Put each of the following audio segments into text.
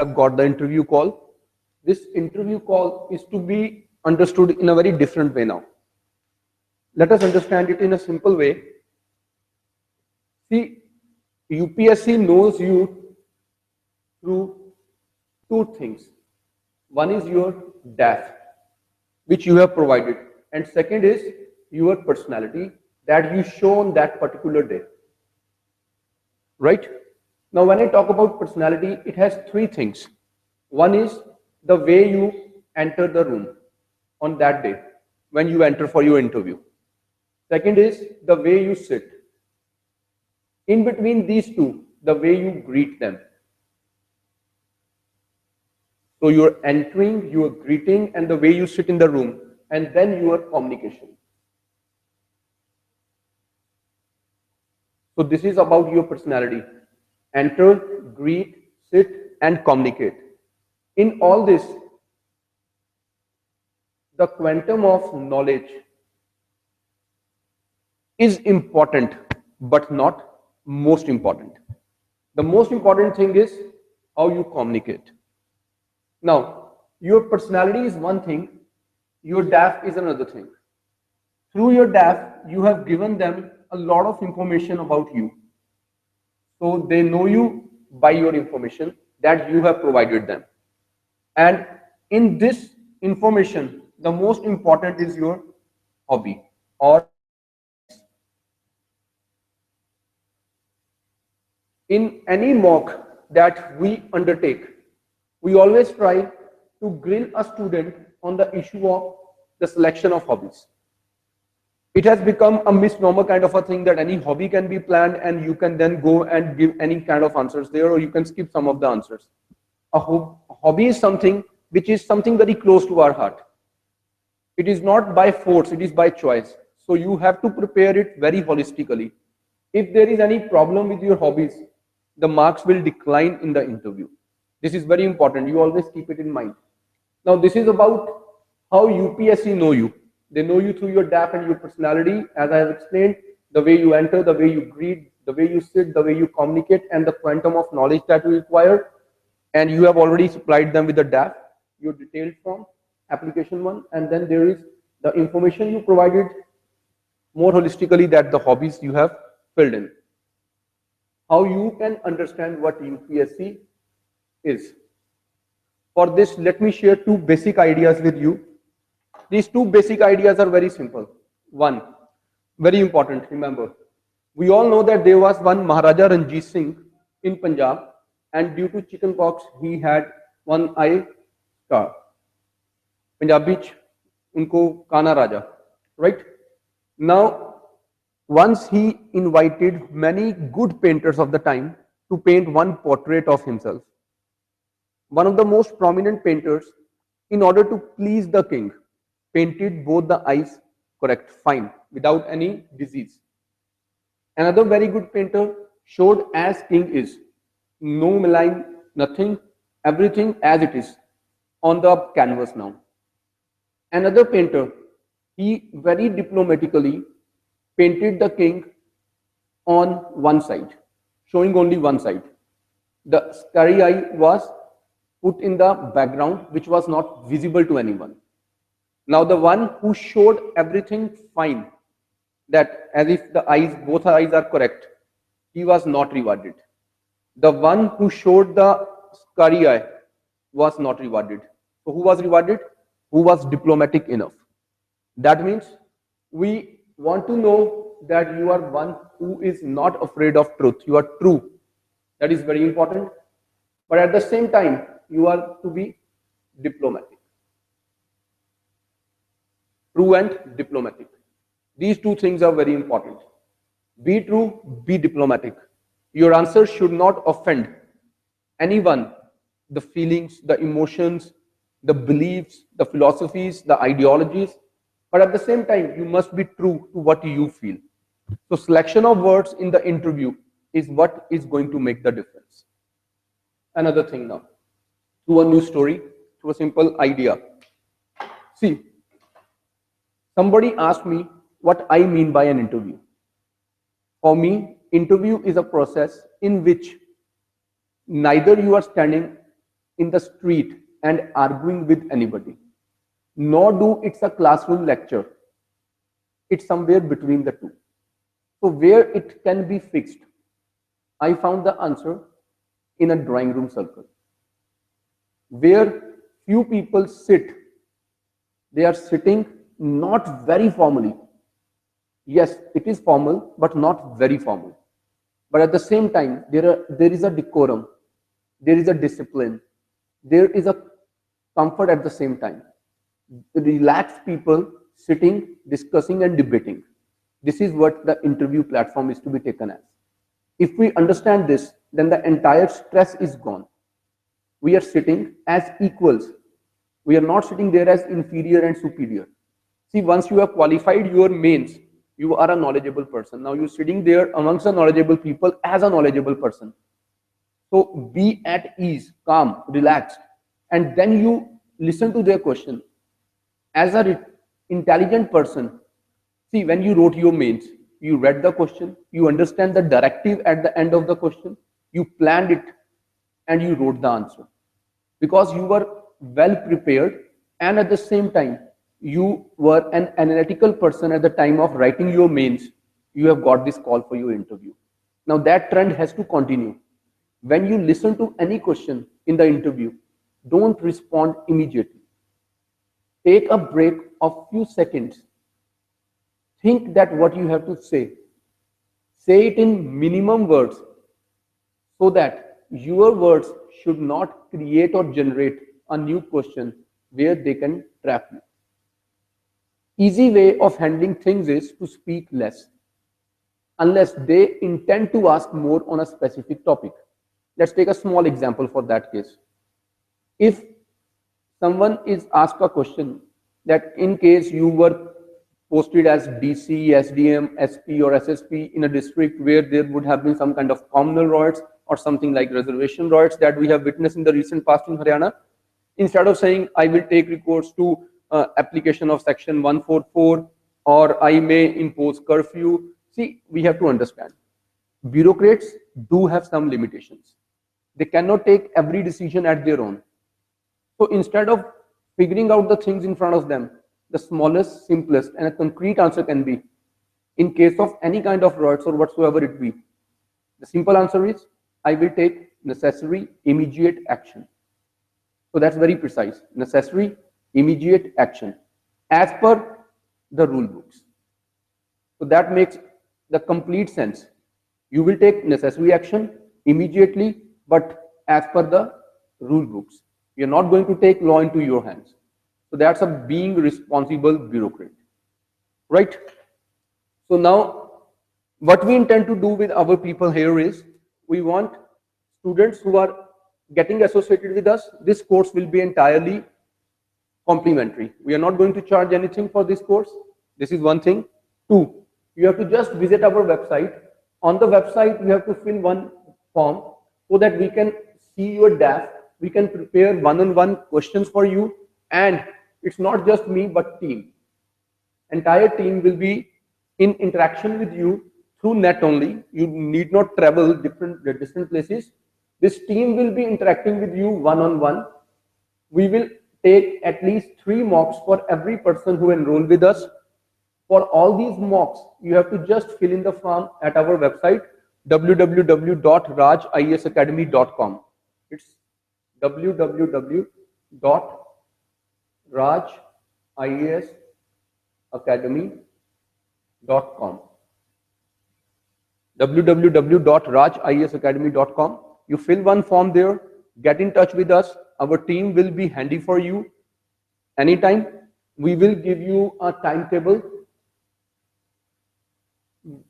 have got the interview call. This interview call is to be understood in a very different way now. Let us understand it in a simple way. See, UPSC knows you through two things. One is your DAF, which you have provided, and second is your personality that you show on that particular day. Right? Now, when I talk about personality, it has three things. One is the way you enter the room on that day when you enter for your interview. Second is the way you sit. In between these two, the way you greet them. So you're entering, you're greeting, and the way you sit in the room, and then your communication. So this is about your personality. Enter, greet, sit, and communicate. In all this, the quantum of knowledge is important, but not most important. The most important thing is how you communicate. Now, your personality is one thing, your DAF is another thing. Through your DAF, you have given them a lot of information about you. So they know you by your information that you have provided them. And in this information, the most important is your hobby or in any mock that we undertake, we always try to grill a student on the issue of the selection of hobbies. It has become a misnomer kind of a thing that any hobby can be planned and you can then go and give any kind of answers there, or you can skip some of the answers. A hobby is something which is something very close to our heart. It is not by force, it is by choice. So you have to prepare it very holistically. If there is any problem with your hobbies, the marks will decline in the interview. This is very important. You always keep it in mind. Now, this is about how UPSC know you. They know you through your DAF and your personality, as I have explained, the way you enter, the way you greet, the way you sit, the way you communicate, and the quantum of knowledge that you require. And you have already supplied them with the DAF, your detailed form, application one, and then there is the information you provided more holistically, that the hobbies you have filled in. How you can understand what UPSC is. For this, let me share two basic ideas with you. These two basic ideas are very simple. One, very important, remember, we all know that there was one Maharaja Ranjit Singh in Punjab, and due to chickenpox, he had one eye scar. Punjabi ch unko Kana Raja, right? Now, once he invited many good painters of the time to paint one portrait of himself. One of the most prominent painters, in order to please the king, painted both the eyes correct, fine, without any disease. Another very good painter showed as king is, no malign, nothing, everything as it is on the canvas now. Another painter, he very diplomatically painted the king on one side, showing only one side. The starry eye was put in the background, which was not visible to anyone. Now the one who showed everything fine, that as if the eyes, both eyes are correct, he was not rewarded. The one who showed the starry eye was not rewarded. So who was rewarded? Who was diplomatic enough. That means we want to know that you are one who is not afraid of truth. You are true. That is very important. But at the same time, you are to be diplomatic. True and diplomatic. These two things are very important. Be true, be diplomatic. Your answer should not offend anyone, the feelings, the emotions, the beliefs, the philosophies, the ideologies. But at the same time, you must be true to what you feel. So selection of words in the interview is what is going to make the difference. Another thing now, to a new story, to a simple idea. See, somebody asked me what I mean by an interview. For me, interview is a process in which neither you are standing in the street and arguing with anybody, nor do it's a classroom lecture. It's somewhere between the two. So where it can be fixed, I found the answer in a drawing room circle, where few people sit. They are sitting not very formally. Yes, it is formal, but not very formal. But at the same time, there is a decorum, there is a discipline, there is a comfort at the same time. Relaxed people sitting, discussing, and debating. This is what the interview platform is to be taken as. If we understand this, then the entire stress is gone. We are sitting as equals. We are not sitting there as inferior and superior. See, once you have qualified your mains, you are a knowledgeable person. Now you're sitting there amongst the knowledgeable people as a knowledgeable person. So be at ease, calm, relaxed, and then you listen to their question. As an intelligent person, see, when you wrote your mains, you read the question, you understand the directive at the end of the question, you planned it, and you wrote the answer. Because you were well prepared, and at the same time, you were an analytical person at the time of writing your mains, you have got this call for your interview. Now that trend has to continue. When you listen to any question in the interview, don't respond immediately. Take a break of few seconds. Think that what you have to say. Say it in minimum words so that your words should not create or generate a new question where they can trap you. Easy way of handling things is to speak less, unless they intend to ask more on a specific topic. Let's take a small example for that case. If someone is asked a question that in case you were posted as DC, SDM, SP or SSP in a district where there would have been some kind of communal riots or something like reservation riots that we have witnessed in the recent past in Haryana, instead of saying I will take recourse to application of section 144 or I may impose curfew, see, we have to understand bureaucrats do have some limitations. They cannot take every decision at their own. So instead of figuring out the things in front of them, the smallest, simplest, and a concrete answer can be, in case of any kind of riots or whatsoever it be, the simple answer is, I will take necessary, immediate action. So that's very precise. Necessary, immediate action, as per the rule books. So that makes the complete sense. You will take necessary action immediately, but as per the rule books. You're not going to take law into your hands. So that's a being responsible bureaucrat, right? So now what we intend to do with our people here is, we want students who are getting associated with us, this course will be entirely complimentary. We are not going to charge anything for this course. This is one thing. Two, you have to just visit our website. On the website, you have to fill one form so that we can see your DAF. We can prepare one-on-one questions for you, and it's not just me but team. Entire team will be in interaction with you through net only. You need not travel different places. This team will be interacting with you one-on-one. We will take at least 3 mocks for every person who enroll with us. For all these mocks, you have to just fill in the form at our website www.rajiasacademy.com. It's www.rajiasacademy.com. www.rajiasacademy.com. You fill one form there, get in touch with us. Our team will be handy for you anytime. We will give you a timetable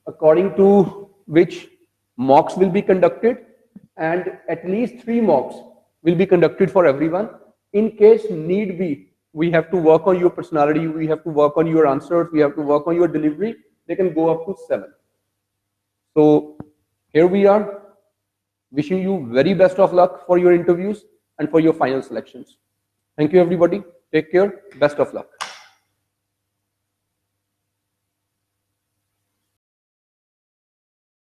according to which mocks will be conducted, and at least 3 mocks will be conducted for everyone. In case need be, we have to work on your personality, we have to work on your answers, we have to work on your delivery. They can go up to 7. So here we are, wishing you very best of luck for your interviews and for your final selections. Thank you everybody. Take care. Best of luck.